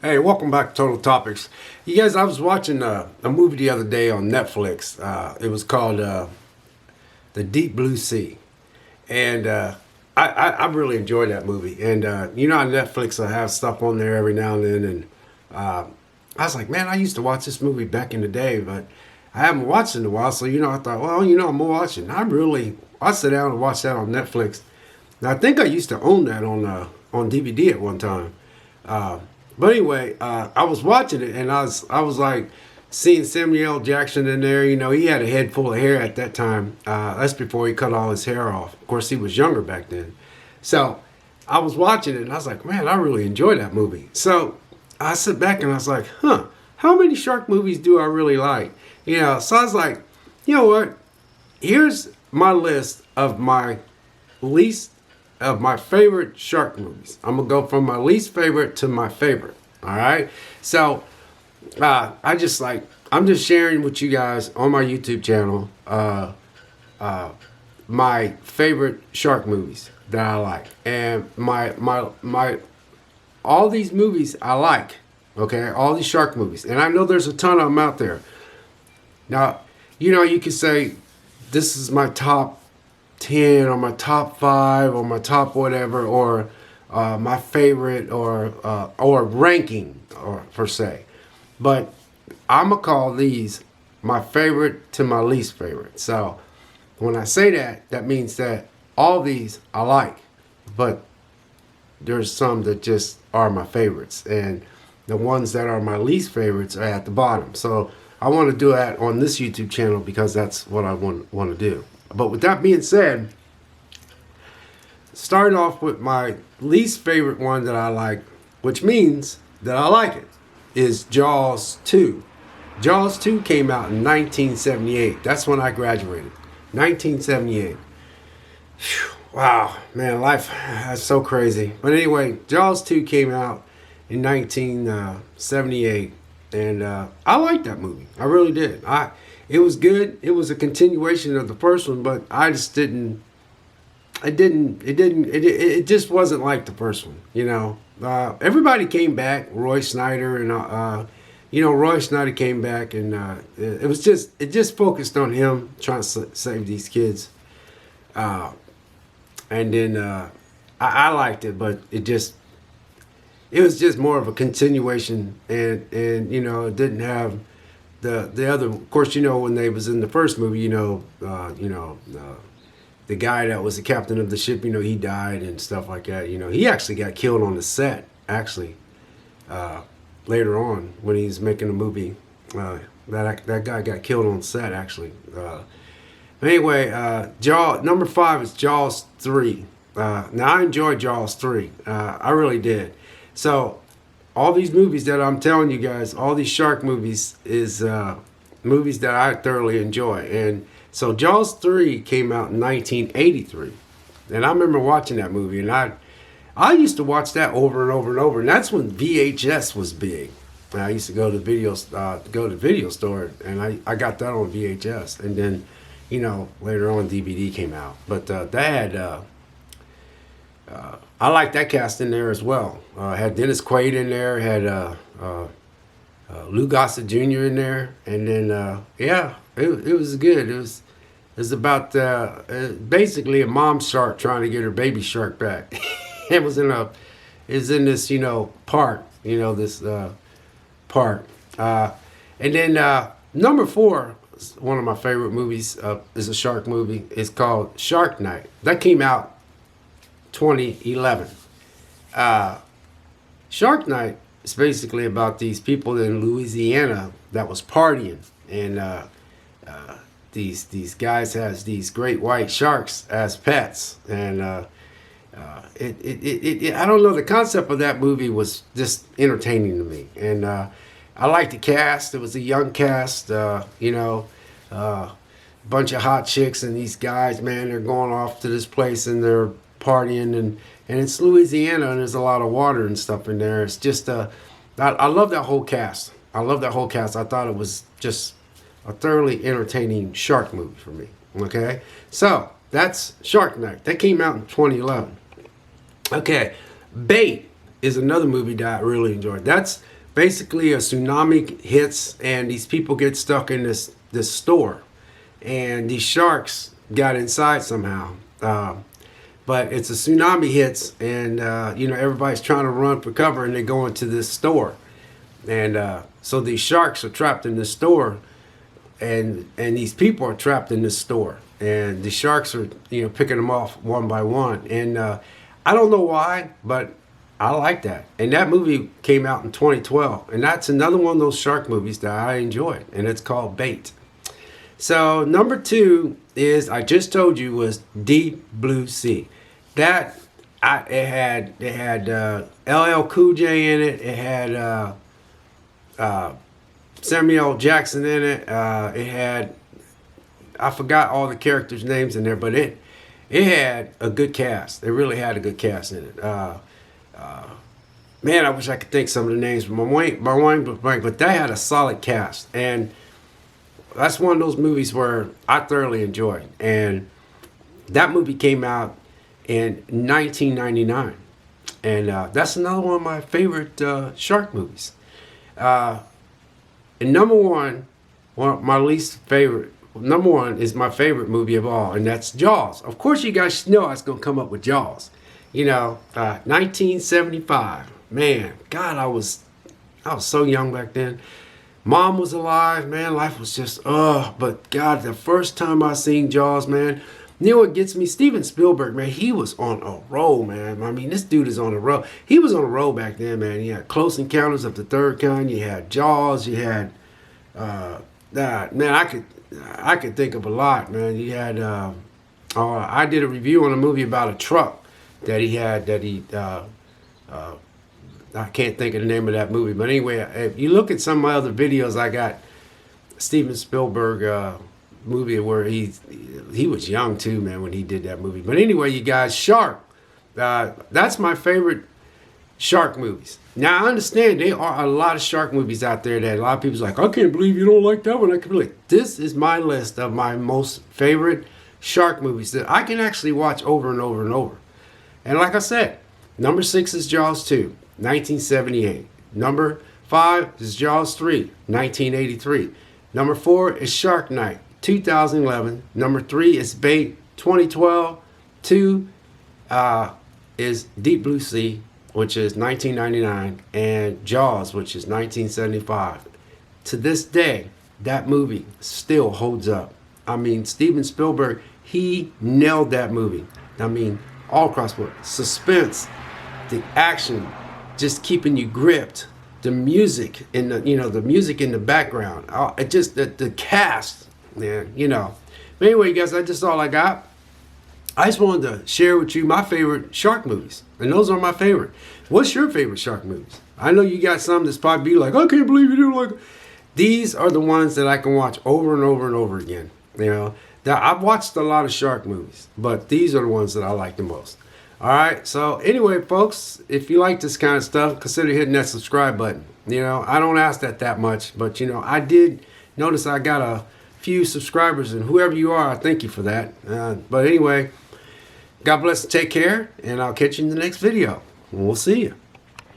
Hey, welcome back to Total Topics. You guys, I was watching a movie the other day on Netflix. It was called The Deep Blue Sea. And I really enjoyed that movie. And you know, on Netflix, I have stuff on there every now and then. And I was like, man, I used to watch this movie back in the day, but I haven't watched it in a while. So, you know, I thought, well, you know, I'm going to watch it. And I sit down and watch that on Netflix. And I think I used to own that on DVD at one time. But anyway, I was watching it and I was like seeing Samuel L. Jackson in there. You know, he had a head full of hair at that time. That's before he cut all his hair off. Of course, he was younger back then. So I was watching it and I was like, man, I really enjoyed that movie. So I sit back and I was like, how many shark movies do I really like? You know, so I was like, you know what? Here's my list of my favorite shark movies. I'm gonna go from my least favorite to my favorite. All right. So I'm just sharing with you guys on my YouTube channel my favorite shark movies that I like, and my all these movies I like. Okay, all these shark movies, and I know there's a ton of them out there. Now, you know, you could say this is my top 10 or my top 5 or my top whatever, or my favorite, or ranking, or per se. But I'm gonna call these my favorite to my least favorite. So when I say that, that means that all these I like, but there's some that just are my favorites, and the ones that are my least favorites are at the bottom. So I want to do that on this YouTube channel because that's what I want to do. But with that being said, starting off with my least favorite one that I like, which means that I like it, is Jaws 2. Jaws 2 came out in 1978. That's when I graduated. 1978. Whew, wow, man, life, that's so crazy. But anyway, Jaws 2 came out in 1978. And I liked that movie. I really did. It was good. It was a continuation of the first one, but I just didn't. It just wasn't like the first one. You know, everybody came back. Roy Snyder and you know, Roy Snyder came back, and it just focused on him trying to save these kids. And then I liked it, but it was just more of a continuation, and you know, it didn't have the other. Of course, you know, when they was in the first movie, the guy that was the captain of the ship, you know, he died and stuff like that. You know, he actually got killed on the set. Actually, later on when he was making the movie, that guy got killed on set. Actually, but anyway, number 5 is Jaws 3. Now I enjoyed Jaws 3. I really did. So, all these movies that I'm telling you guys, all these shark movies, is movies that I thoroughly enjoy. And so, Jaws 3 came out in 1983. And I remember watching that movie. And I used to watch that over and over and over. And that's when VHS was big. I used to go to video store, and I got that on VHS. And then, you know, later on DVD came out. But that had... I like that cast in there as well. Had Dennis Quaid in there, had Lou Gossett Jr. in there, and then yeah, it was good. It was about basically a mom shark trying to get her baby shark back. it was in this, you know, park, you know, this park, and then number 4. One of my favorite movies is a shark movie. It's called Shark Night. That came out 2011. Shark Night is basically about these people in Louisiana that was partying, and these guys has these great white sharks as pets, and I don't know, the concept of that movie was just entertaining to me, and I liked the cast. It was a young cast, you know, bunch of hot chicks, and these guys, man, they're going off to this place and they're partying, and it's Louisiana, and there's a lot of water and stuff in there. It's just I love that whole cast. I love that whole cast. I thought it was just a thoroughly entertaining shark movie for me. Okay, so that's Shark Night. That came out in 2011. Okay, Bait. is another movie that I really enjoyed. That's basically a tsunami hits and these people get stuck in this store, and these sharks got inside somehow. But it's a tsunami hits, and everybody's trying to run for cover, and they go into this store, and so these sharks are trapped in this store, and these people are trapped in this store, and the sharks are picking them off one by one, and I don't know why, but I like that. And that movie came out in 2012, and that's another one of those shark movies that I enjoyed, and it's called Bait. So number 2 is, I just told you, was Deep Blue Sea. That it had LL Cool J in it. It had Samuel L. Jackson in it. It had, I forgot all the characters' names in there, but it had a good cast. It really had a good cast in it. Man, I wish I could think some of the names, but that had a solid cast, and that's one of those movies where I thoroughly enjoyed. And that movie came out in 1999, and that's another one of my favorite shark movies. And number one of my least favorite. Number 1 is my favorite movie of all, and that's Jaws. Of course, you guys know I was gonna come up with Jaws. 1975. Man, God, I was so young back then. Mom was alive, man. Life was just, but God, the first time I seen Jaws, man, you know what gets me? Steven Spielberg, man, he was on a roll, man. I mean, this dude is on a roll. He was on a roll back then, man. You had Close Encounters of the Third Kind. You had Jaws. You had, man, I could think of a lot, man. You had, I did a review on a movie about a truck that he had, I can't think of the name of that movie. But anyway, if you look at some of my other videos, I got Steven Spielberg movie where he was young too, man, when he did that movie. But anyway, you guys, Shark. That's my favorite shark movies. Now, I understand there are a lot of shark movies out there that a lot of people's like, I can't believe you don't like that one. I can be like, this is my list of my most favorite shark movies that I can actually watch over and over and over. And like I said, number 6 is Jaws 2, 1978. Number 5 is Jaws 3, 1983. Number 4 is Shark Night, 2011. Number 3 is Bait, 2012. 2 is Deep Blue Sea, which is 1999, and Jaws, which is 1975. To this day, that movie still holds up. I mean, Steven Spielberg, he nailed that movie. I mean, all across the board. Suspense, the action, just keeping you gripped. The music in the, the music in the background. It just, the cast, man, But anyway, guys, that's just all I got. I just wanted to share with you my favorite shark movies. And those are my favorite. What's your favorite shark movies? I know you got some that's probably be like, I can't believe you didn't like it. These are the ones that I can watch over and over and over again. That I've watched a lot of shark movies, but these are the ones that I like the most. All right. So anyway, folks, if you like this kind of stuff, consider hitting that subscribe button. I don't ask that much, but I did notice I got a few subscribers, and whoever you are, I thank you for that. But anyway, God bless and take care, and I'll catch you in the next video. We'll see you.